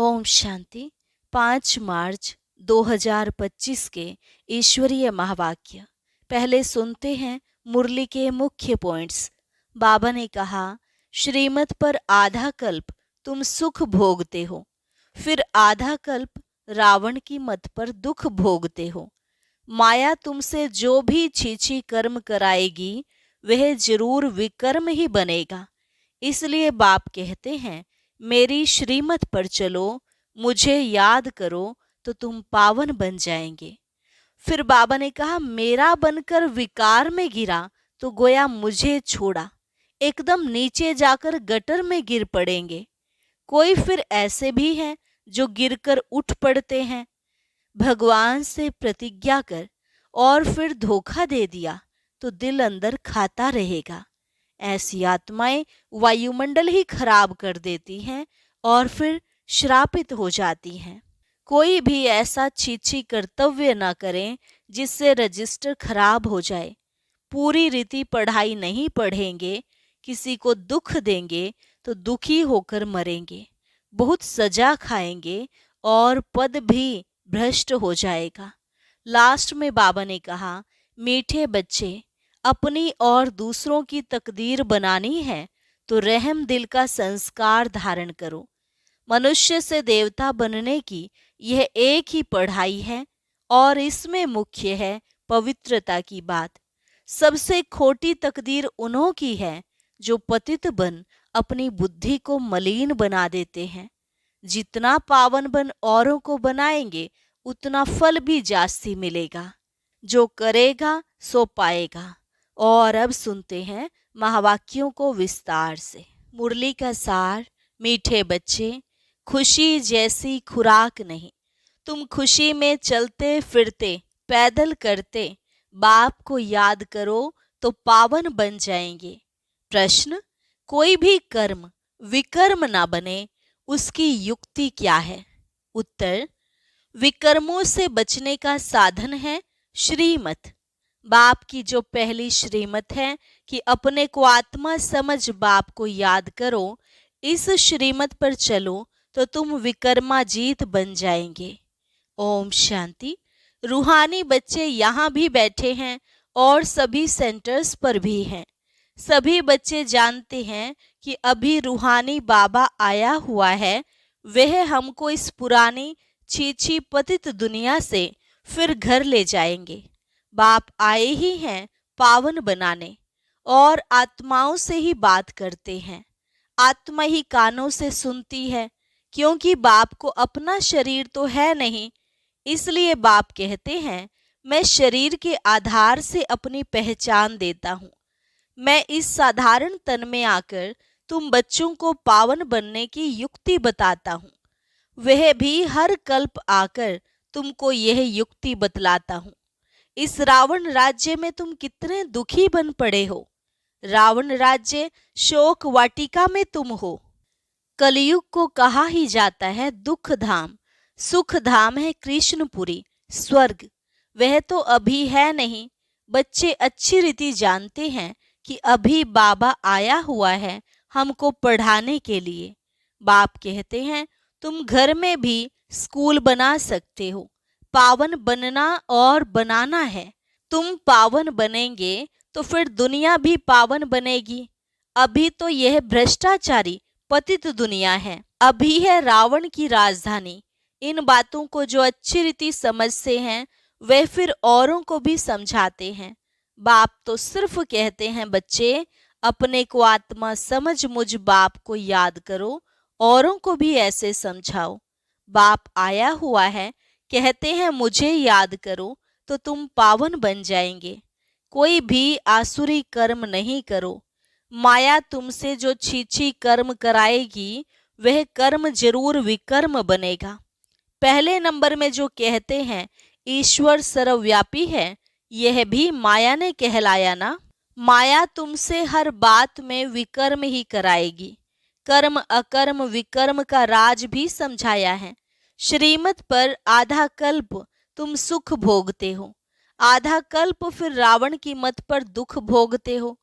ओम शांति। 5 मार्च 2025 के ईश्वरीय महावाक्य। पहले सुनते हैं मुरली के मुख्य पॉइंट्स। बाबा ने कहा, श्रीमत पर आधा कल्प तुम सुख भोगते हो, फिर आधा कल्प रावण की मत पर दुख भोगते हो। माया तुमसे जो भी छीछी कर्म कराएगी वह जरूर विकर्म ही बनेगा। इसलिए बाप कहते हैं, मेरी श्रीमत पर चलो, मुझे याद करो तो तुम पावन बन जाएंगे। फिर बाबा ने कहा, मेरा बनकर विकार में गिरा तो गोया मुझे छोड़ा, एकदम नीचे जाकर गटर में गिर पड़ेंगे। कोई फिर ऐसे भी हैं जो गिरकर उठ पड़ते हैं। भगवान से प्रतिज्ञा कर और फिर धोखा दे दिया तो दिल अंदर खाता रहेगा। ऐसी आत्माएं वायुमंडल ही खराब कर देती हैं और फिर श्रापित हो जाती हैं। कोई भी ऐसा छीछी कर्तव्य न करें जिससे रजिस्टर खराब हो जाए। पूरी रीति पढ़ाई नहीं पढ़ेंगे, किसी को दुख देंगे तो दुखी होकर मरेंगे, बहुत सजा खाएंगे और पद भी भ्रष्ट हो जाएगा। लास्ट में बाबा ने कहा, मीठे बच्चे, अपनी और दूसरों की तकदीर बनानी है तो रहम दिल का संस्कार धारण करो। मनुष्य से देवता बनने की यह एक ही पढ़ाई है और इसमें मुख्य है पवित्रता की बात। सबसे खोटी तकदीर उन्हों की है जो पतित बन अपनी बुद्धि को मलिन बना देते हैं। जितना पावन बन औरों को बनाएंगे उतना फल भी जास्ती मिलेगा। जो करेगा सो पाएगा। और अब सुनते हैं महावाक्यों को विस्तार से। मुरली का सार। मीठे बच्चे, खुशी जैसी खुराक नहीं। तुम खुशी में चलते फिरते पैदल करते बाप को याद करो तो पावन बन जाएंगे। प्रश्न, कोई भी कर्म विकर्म ना बने उसकी युक्ति क्या है? उत्तर, विकर्मों से बचने का साधन है श्रीमत। बाप की जो पहली श्रीमत है कि अपने को आत्मा समझ बाप को याद करो, इस श्रीमत पर चलो तो तुम विकर्माजीत बन जाएंगे। ओम शांति। रूहानी बच्चे यहाँ भी बैठे हैं और सभी सेंटर्स पर भी हैं। सभी बच्चे जानते हैं कि अभी रूहानी बाबा आया हुआ है, वह हमको इस पुरानी छीछी पतित दुनिया से फिर घर ले जाएंगे। बाप आए ही हैं पावन बनाने और आत्माओं से ही बात करते हैं। आत्मा ही कानों से सुनती है, क्योंकि बाप को अपना शरीर तो है नहीं। इसलिए बाप कहते हैं, मैं शरीर के आधार से अपनी पहचान देता हूँ। मैं इस साधारण तन में आकर तुम बच्चों को पावन बनने की युक्ति बताता हूँ। वह भी हर कल्प आकर तुमको यह युक्ति बतलाता हूँ। इस रावण राज्य में तुम कितने दुखी बन पड़े हो। रावण राज्य शोक वाटिका में तुम हो। कलयुग को कहा ही जाता है दुख धाम। सुख धाम है कृष्णपुरी, स्वर्ग। वह तो अभी है नहीं। बच्चे अच्छी रीति जानते हैं कि अभी बाबा आया हुआ है हमको पढ़ाने के लिए। बाप कहते हैं, तुम घर में भी स्कूल बना सकते हो। पावन बनना और बनाना है। तुम पावन बनेंगे तो फिर दुनिया भी पावन बनेगी। अभी तो यह भ्रष्टाचारी पतित दुनिया है। अभी है रावण की राजधानी। इन बातों को जो अच्छी रीति समझते हैं वे फिर औरों को भी समझाते हैं। बाप तो सिर्फ कहते हैं, बच्चे अपने को आत्मा समझ मुझ बाप को याद करो, औरों को भी ऐसे समझाओ। बाप आया हुआ है, कहते हैं मुझे याद करो तो तुम पावन बन जाएंगे। कोई भी आसुरी कर्म नहीं करो। माया तुमसे जो छीछी कर्म कराएगी वह कर्म जरूर विकर्म बनेगा। पहले नंबर में जो कहते हैं ईश्वर सर्वव्यापी है, यह भी माया ने कहलाया ना। माया तुमसे हर बात में विकर्म ही कराएगी। कर्म अकर्म विकर्म का राज भी समझाया है। श्रीमत पर आधा कल्प तुम सुख भोगते हो, आधा कल्प फिर रावण की मत पर दुख भोगते हो।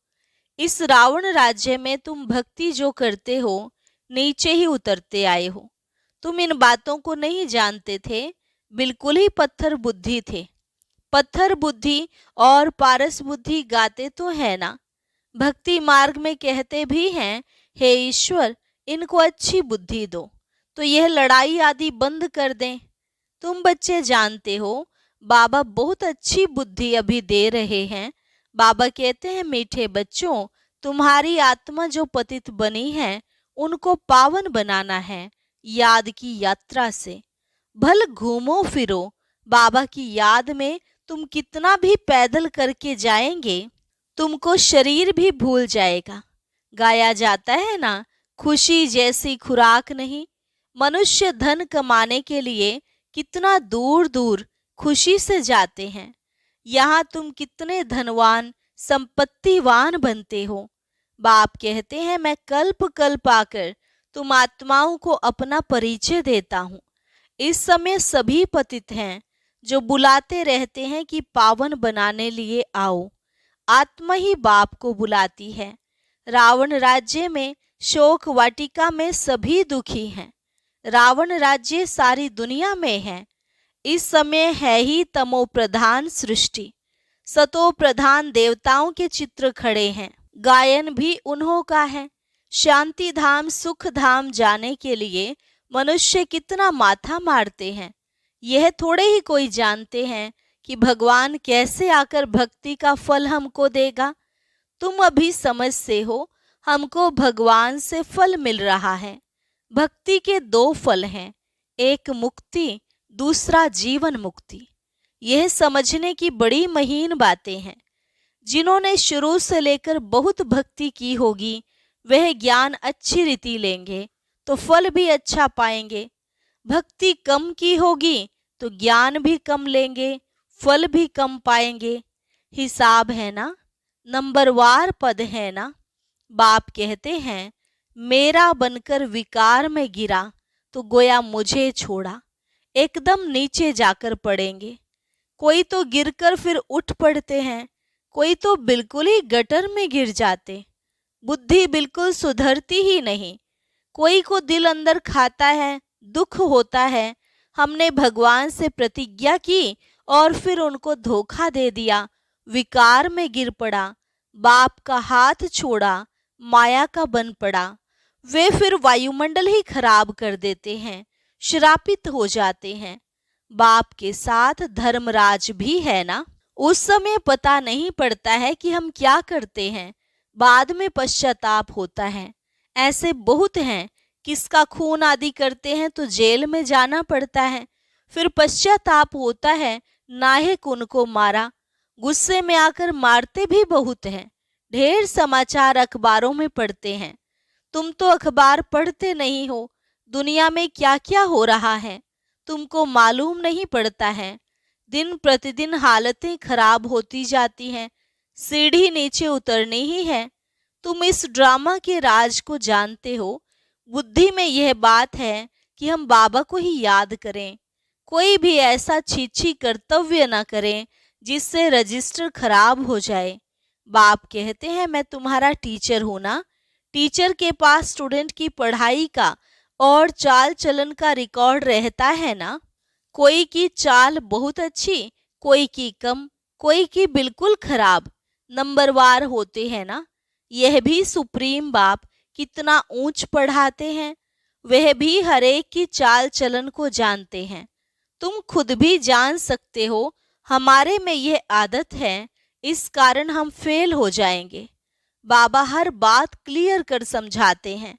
इस रावण राज्य में तुम भक्ति जो करते हो नीचे ही उतरते आए हो। तुम इन बातों को नहीं जानते थे, बिल्कुल ही पत्थर बुद्धि थे। पत्थर बुद्धि और पारस बुद्धि गाते तो है ना, भक्ति मार्ग में कहते भी हैं, हे ईश्वर इनको अच्छी बुद्धि दो, तो यह लड़ाई आदि बंद कर दें। तुम बच्चे जानते हो बाबा बहुत अच्छी बुद्धि अभी दे रहे हैं। बाबा कहते हैं, मीठे बच्चों, तुम्हारी आत्मा जो पतित बनी है उनको पावन बनाना है याद की यात्रा से। भल घूमो फिरो, बाबा की याद में तुम कितना भी पैदल करके जाएंगे, तुमको शरीर भी भूल जाएगा। गाया जाता है ना, खुशी जैसी खुराक नहीं। मनुष्य धन कमाने के लिए कितना दूर दूर खुशी से जाते हैं। यहाँ तुम कितने धनवान संपत्तिवान बनते हो। बाप कहते हैं, मैं कल्प कल्प आकर तुम आत्माओं को अपना परिचय देता हूँ। इस समय सभी पतित हैं जो बुलाते रहते हैं कि पावन बनाने लिए आओ। आत्मा ही बाप को बुलाती है। रावण राज्य में शोक वाटिका में सभी दुखी हैं। रावण राज्य सारी दुनिया में है। इस समय है ही तमो प्रधान सृष्टि। सतो प्रधान देवताओं के चित्र खड़े हैं। गायन भी उन्हों का है। शांति धाम सुख धाम जाने के लिए मनुष्य कितना माथा मारते हैं। यह थोड़े ही कोई जानते हैं कि भगवान कैसे आकर भक्ति का फल हमको देगा। तुम अभी समझते हो, हमको भगवान से फल मिल रहा है। भक्ति के दो फल हैं, एक मुक्ति, दूसरा जीवन मुक्ति। यह समझने की बड़ी महीन बातें हैं। जिन्होंने शुरू से लेकर बहुत भक्ति की होगी वह ज्ञान अच्छी रीति लेंगे तो फल भी अच्छा पाएंगे। भक्ति कम की होगी तो ज्ञान भी कम लेंगे, फल भी कम पाएंगे। हिसाब है ना, नंबरवार पद है ना। बाप कहते हैं, मेरा बनकर विकार में गिरा तो गोया मुझे छोड़ा। एकदम नीचे जाकर पड़ेंगे। कोई तो गिरकर फिर उठ पड़ते हैं, कोई तो बिल्कुल ही गटर में गिर जाते। बुद्धि बिल्कुल सुधरती ही नहीं। कोई को दिल अंदर खाता है, दुख होता है। हमने भगवान से प्रतिज्ञा की और फिर उनको धोखा दे दिया, विकार में गिर पड़ा, बाप का हाथ छोड़ा, माया का बन पड़ा। वे फिर वायुमंडल ही खराब कर देते हैं, श्रापित हो जाते हैं। बाप के साथ धर्मराज भी है ना। उस समय पता नहीं पड़ता है कि हम क्या करते हैं, बाद में पश्चाताप होता है। ऐसे बहुत हैं, किसका खून आदि करते हैं तो जेल में जाना पड़ता है, फिर पश्चाताप होता है, नायक उनको मारा। गुस्से में आकर मारते भी बहुत हैं। ढेर समाचार अखबारों में पढ़ते हैं। तुम तो अखबार पढ़ते नहीं हो। दुनिया में क्या क्या हो रहा है तुमको मालूम नहीं पड़ता है। दिन प्रतिदिन हालतें खराब होती जाती हैं। सीढ़ी नीचे उतरनी ही है। तुम इस ड्रामा के राज को जानते हो। बुद्धि में यह बात है कि हम बाबा को ही याद करें। कोई भी ऐसा छीछी कर्तव्य न करें जिससे रजिस्टर खराब हो जाए। बाप कहते हैं, मैं तुम्हारा टीचर हूं ना। टीचर के पास स्टूडेंट की पढ़ाई का और चाल चलन का रिकॉर्ड रहता है ना। कोई की चाल बहुत अच्छी, कोई की कम, कोई की बिल्कुल खराब, नंबरवार होते हैं ना। यह भी सुप्रीम बाप कितना ऊंच पढ़ाते हैं। वह भी हर एक की चाल चलन को जानते हैं। तुम खुद भी जान सकते हो, हमारे में यह आदत है, इस कारण हम फेल हो जाएंगे। बाबा हर बात क्लियर कर समझाते हैं।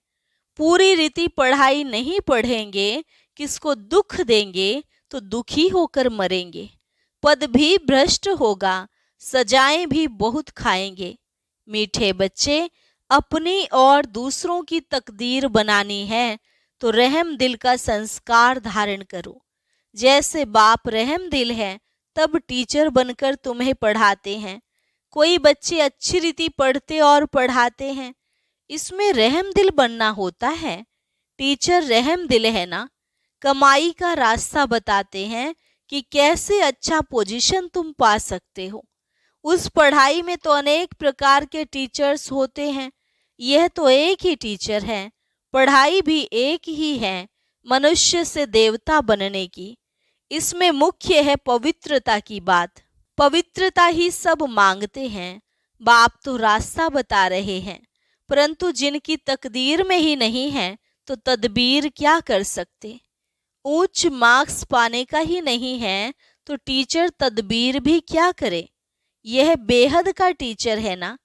पूरी रीति पढ़ाई नहीं पढ़ेंगे, किसको दुख देंगे तो दुखी होकर मरेंगे। पद भी भ्रष्ट होगा, सजाएं भी बहुत खाएंगे। मीठे बच्चे, अपनी और दूसरों की तकदीर बनानी है तो रहम दिल का संस्कार धारण करो। जैसे बाप रहम दिल है, तब टीचर बनकर तुम्हें पढ़ाते हैं। कोई बच्चे अच्छी रीति पढ़ते और पढ़ाते हैं, इसमें रहम दिल बनना होता है। टीचर रहम दिल है ना। कमाई का रास्ता बताते हैं कि कैसे अच्छा पोजीशन तुम पा सकते हो। उस पढ़ाई में तो अनेक प्रकार के टीचर्स होते हैं। यह तो एक ही टीचर है, पढ़ाई भी एक ही है, मनुष्य से देवता बनने की। इसमें मुख्य है पवित्रता की बात। पवित्रता ही सब मांगते हैं। बाप तो रास्ता बता रहे हैं, परंतु जिनकी तकदीर में ही नहीं है तो तदबीर क्या कर सकते। उच्च मार्क्स पाने का ही नहीं है तो टीचर तदबीर भी क्या करे। यह बेहद का टीचर है ना।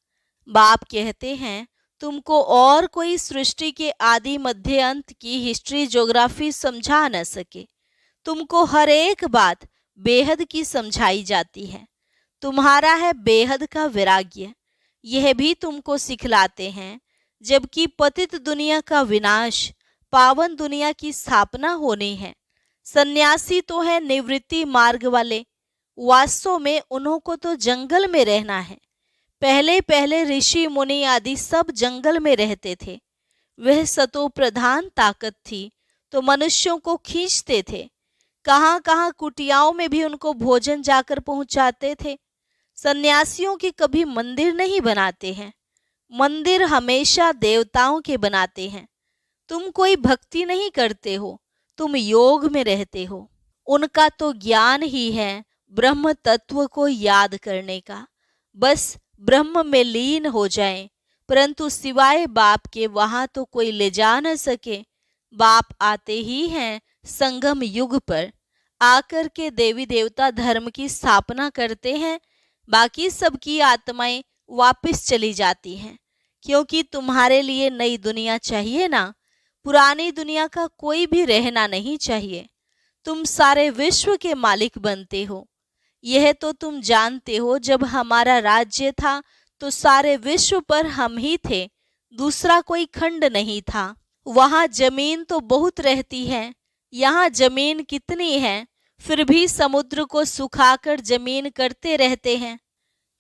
बाप कहते हैं तुमको और कोई सृष्टि के आदि मध्य अंत की हिस्ट्री ज्योग्राफी समझा न सके। तुमको हर एक बात बेहद की समझाई जाती है। तुम्हारा है बेहद का वैराग्य, यह भी तुमको सिखलाते हैं। जबकि पतित दुनिया का विनाश, पावन दुनिया की स्थापना होनी है। सन्यासी तो है निवृत्ति मार्ग वाले, वास्तव में उन्हों को तो जंगल में रहना है। पहले पहले ऋषि मुनि आदि सब जंगल में रहते थे। वह सतो प्रधान ताकत थी तो मनुष्यों को खींचते थे। कहाँ कहाँ कुटियाओं में भी उनको भोजन जाकर पहुंचाते थे। सन्यासियों के कभी मंदिर नहीं बनाते हैं, मंदिर हमेशा देवताओं के बनाते हैं। तुम कोई भक्ति नहीं करते हो, तुम योग में रहते हो। उनका तो ज्ञान ही है ब्रह्म तत्व को याद करने का। बस ब्रह्म में लीन हो जाएं, परंतु सिवाय बाप के वहां तो कोई ले जा न सके। बाप आते ही हैं संगम युग पर, आकर के देवी देवता धर्म की स्थापना करते हैं। बाकी सबकी आत्माएं वापस चली जाती हैं, क्योंकि तुम्हारे लिए नई दुनिया चाहिए ना। पुरानी दुनिया का कोई भी रहना नहीं चाहिए। तुम सारे विश्व के मालिक बनते हो। यह तो तुम जानते हो, जब हमारा राज्य था तो सारे विश्व पर हम ही थे, दूसरा कोई खंड नहीं था। वहां जमीन तो बहुत रहती है, यहाँ जमीन कितनी है, फिर भी समुद्र को सुखाकर जमीन करते रहते हैं,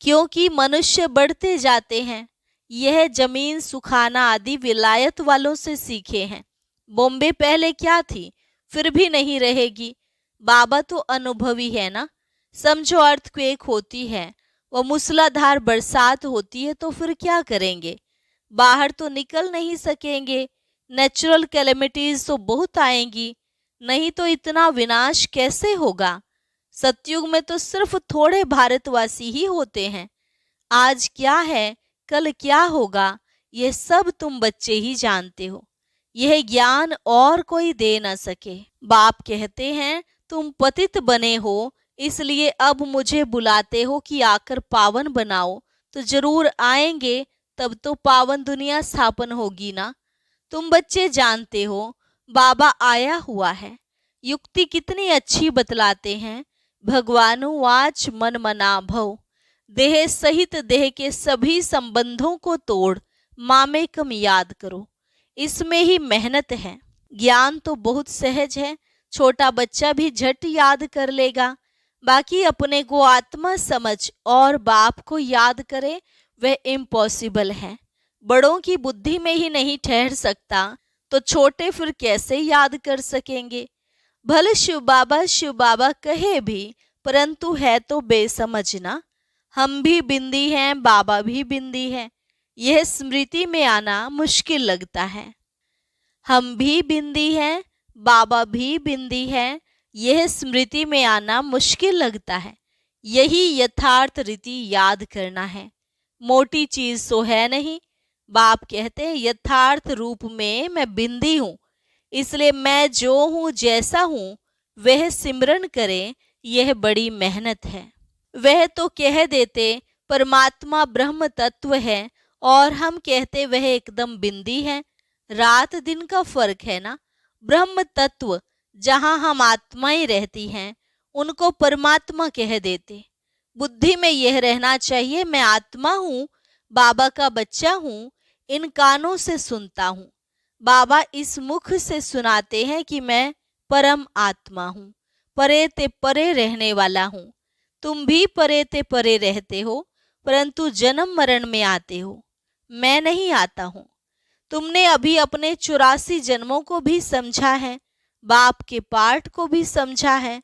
क्योंकि मनुष्य बढ़ते जाते हैं। यह जमीन सुखाना आदि विलायत वालों से सीखे हैं। बॉम्बे पहले क्या थी, फिर भी नहीं रहेगी। बाबा तो अनुभवी है ना। समझो अर्थक्वेक होती है, वह मूसलाधार बरसात होती है, तो फिर क्या करेंगे। बाहर तो निकल नहीं सकेंगे। नेचुरल कैलेमिटीज तो बहुत आएंगी, नहीं तो इतना विनाश कैसे होगा। सतयुग में तो सिर्फ थोड़े भारतवासी ही होते हैं। आज क्या है, कल क्या होगा, यह सब तुम बच्चे ही जानते हो। यह ज्ञान और कोई दे न सके। बाप कहते हैं तुम पतित बने हो, इसलिए अब मुझे बुलाते हो कि आकर पावन बनाओ। तो जरूर आएंगे, तब तो पावन दुनिया स्थापन होगी ना। तुम बच्चे जानते हो बाबा आया हुआ है। युक्ति कितनी अच्छी बतलाते हैं। भगवानुवाच मन मना भव, देह सहित देह के सभी संबंधों को तोड़ मामेकम याद करो। इसमें ही मेहनत है। ज्ञान तो बहुत सहज है, छोटा बच्चा भी झट याद कर लेगा। बाकी अपने को आत्मा समझ और बाप को याद करे, वह इम्पॉसिबल है। बड़ों की बुद्धि में ही नहीं ठहर सकता, तो छोटे फिर कैसे याद कर सकेंगे। भले शिव बाबा कहे भी, परंतु है तो बेसमझ ना। हम भी बिंदी हैं, बाबा भी बिंदी है, यह स्मृति में आना मुश्किल लगता है। हम भी बिंदी हैं, बाबा भी बिंदी है, यह स्मृति में आना मुश्किल लगता है। यही यथार्थ रीति याद करना है। मोटी चीज तो है नहीं। बाप कहते हैं यथार्थ रूप में मैं बिंदी हूँ, इसलिए मैं जो हूँ जैसा हूँ वह सिमरन करे, यह बड़ी मेहनत है। वह तो कह देते परमात्मा ब्रह्म तत्व है, और हम कहते वह एकदम बिंदी है। रात दिन का फर्क है ना। ब्रह्म तत्व जहाँ हम आत्माएं रहती हैं, उनको परमात्मा कह देते। बुद्धि में यह रहना चाहिए मैं आत्मा हूँ, बाबा का बच्चा हूँ, इन कानों से सुनता हूँ। बाबा इस मुख से सुनाते हैं कि मैं परम आत्मा हूँ, परे ते परे रहने वाला हूँ। तुम भी परे ते परे रहते हो, परंतु जन्म मरण में आते हो, मैं नहीं आता हूँ। तुमने अभी अपने 84 जन्मों को भी समझा है, बाप के पाठ को भी समझा है।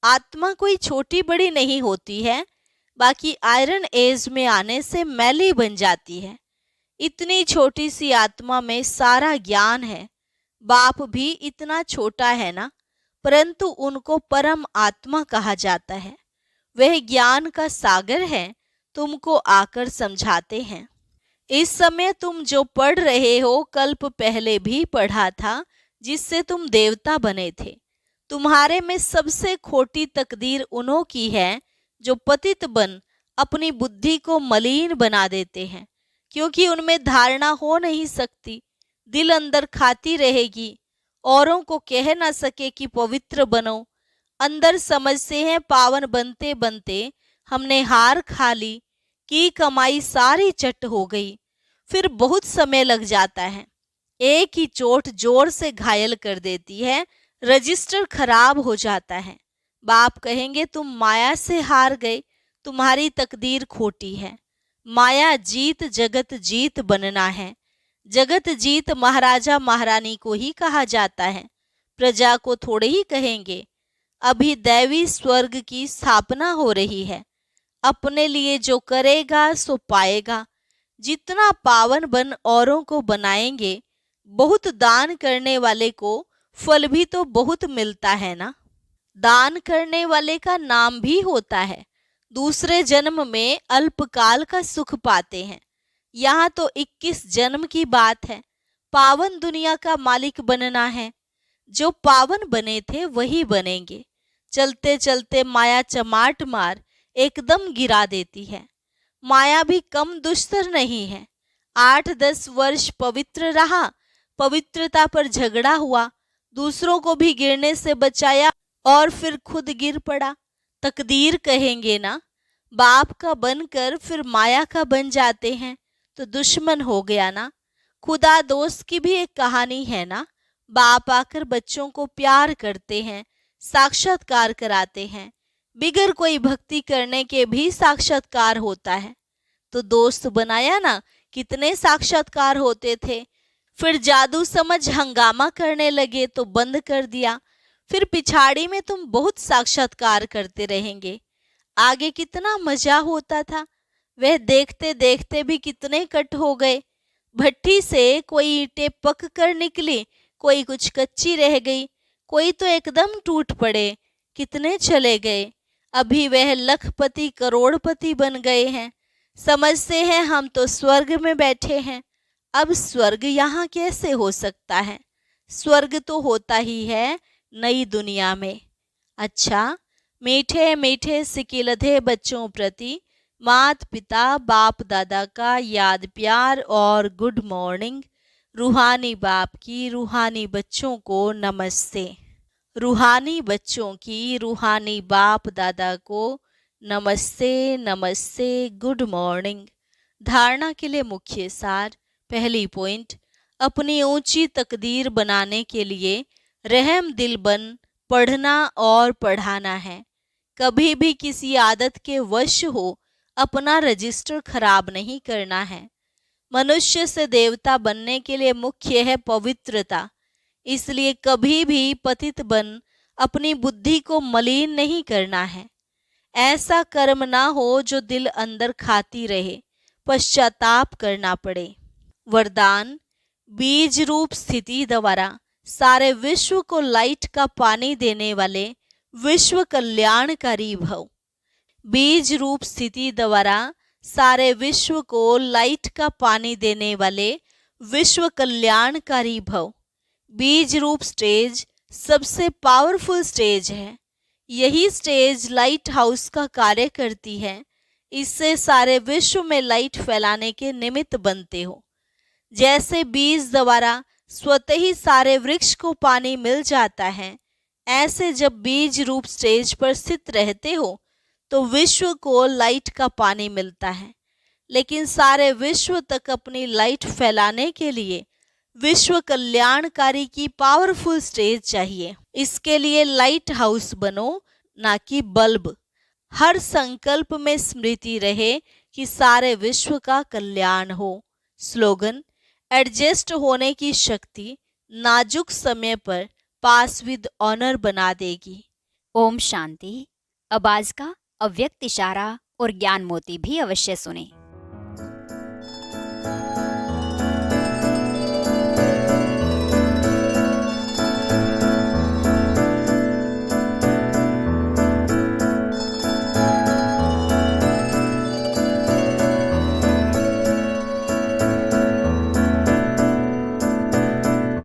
आत्मा कोई छोटी बड़ी नहीं होती है, बाकी आयरन एज में आने से मैली बन जाती है। इतनी छोटी सी आत्मा में सारा ज्ञान है। बाप भी इतना छोटा है ना, परंतु उनको परम आत्मा कहा जाता है। वह ज्ञान का सागर है, तुमको आकर समझाते हैं। इस समय तुम जो पढ़ रहे हो कल्प पहले भी पढ़ा था, जिससे तुम देवता बने थे। तुम्हारे में सबसे खोटी तकदीर उन्हों की है जो पतित बन अपनी बुद्धि को मलिन बना देते हैं, क्योंकि उनमें धारणा हो नहीं सकती। दिल अंदर खाती रहेगी, औरों को कह ना सके कि पवित्र बनो। अंदर समझते हैं पावन बनते बनते हमने हार खा ली, की कमाई सारी चट हो गई। फिर बहुत समय लग जाता है, एक ही चोट जोर से घायल कर देती है, रजिस्टर खराब हो जाता है। बाप कहेंगे तुम माया से हार गए, तुम्हारी तकदीर खोटी है। माया जीत जगत जीत बनना है। जगत जीत महाराजा महारानी को ही कहा जाता है, प्रजा को थोड़े ही कहेंगे। अभी दैवी स्वर्ग की स्थापना हो रही है। अपने लिए जो करेगा सो पाएगा। जितना पावन बन औरों को बनाएंगे, बहुत दान करने वाले को फल भी तो बहुत मिलता है ना। दान करने वाले का नाम भी होता है। दूसरे जन्म में अल्पकाल का सुख पाते हैं। यहाँ तो 21 जन्म की बात है। पावन दुनिया का मालिक बनना है। जो पावन बने थे वही बनेंगे। चलते चलते माया चमाट मार एकदम गिरा देती है। माया भी कम दुस्तर नहीं है। 8-10 वर्ष पवित्र रहा, पवित्रता पर झगड़ा हुआ, दूसरों को भी गिरने से बचाया और फिर खुद गिर पड़ा। तकदीर कहेंगे ना। बाप का बनकर फिर माया का बन जाते हैं तो दुश्मन हो गया ना। खुदा दोस्त की भी एक कहानी है ना। बाप आकर बच्चों को प्यार करते हैं, साक्षात्कार कराते हैं। बिगर कोई भक्ति करने के भी साक्षात्कार होता है। तो दोस्त बनाया ना, कितने साक्षात्कार होते थे। फिर जादू समझ हंगामा करने लगे तो बंद कर दिया। फिर पिछाड़ी में तुम बहुत साक्षात्कार करते रहेंगे। आगे कितना मजा होता था, वह देखते देखते भी कितने कट हो गए। भट्टी से कोई ईंटें पक कर निकली, कोई कुछ कच्ची रह गई, कोई तो एकदम टूट पड़े। कितने चले गए। अभी वह लखपति करोड़पति बन गए हैं। समझते हैं हम तो स्वर्ग में बैठे हैं। अब स्वर्ग यहाँ कैसे हो सकता है। स्वर्ग तो होता ही है नई दुनिया में। अच्छा, मीठे मीठे सिकिलधे बच्चों प्रति मात पिता बाप दादा का याद प्यार और गुड मॉर्निंग। रूहानी बाप की रूहानी बच्चों को नमस्ते। रूहानी बच्चों की रूहानी बाप दादा को नमस्ते नमस्ते, गुड मॉर्निंग। धारणा के लिए मुख्य सार। पहली पॉइंट, अपनी ऊंची तकदीर बनाने के लिए रहम दिल बन पढ़ना और पढ़ाना है। कभी भी किसी आदत के वश हो अपना रजिस्टर खराब नहीं करना है। मनुष्य से देवता बनने के लिए मुख्य है पवित्रता। इसलिए कभी भी पतित बन अपनी बुद्धि को मलिन नहीं करना है। ऐसा कर्म ना हो जो दिल अंदर खाती रहे, पश्चाताप करना पड़े। वरदान, बीज रूप स्थिति द्वारा सारे विश्व को लाइट का पानी देने वाले विश्व कल्याणकारी भव। बीज रूप स्थिति द्वारा सारे विश्व को लाइट का पानी देने वाले विश्व कल्याणकारी भव। बीज रूप स्टेज सबसे पावरफुल स्टेज है। यही स्टेज लाइट हाउस का कार्य करती है। इससे सारे विश्व में लाइट फैलाने के निमित्त बनते हो। जैसे बीज द्वारा स्वतः ही सारे वृक्ष को पानी मिल जाता है, ऐसे जब बीज रूप स्टेज पर स्थित रहते हो तो विश्व को लाइट का पानी मिलता है। लेकिन सारे विश्व तक अपनी लाइट फैलाने के लिए विश्व कल्याणकारी की पावरफुल स्टेज चाहिए। इसके लिए लाइट हाउस बनो, ना कि बल्ब। हर संकल्प में स्मृति रहे कि सारे विश्व का कल्याण हो। स्लोगन, एडजस्ट होने की शक्ति नाजुक समय पर पास विद ऑनर बना देगी। ओम शांति। अब आज का अव्यक्त इशारा और ज्ञान मोती भी अवश्य सुने।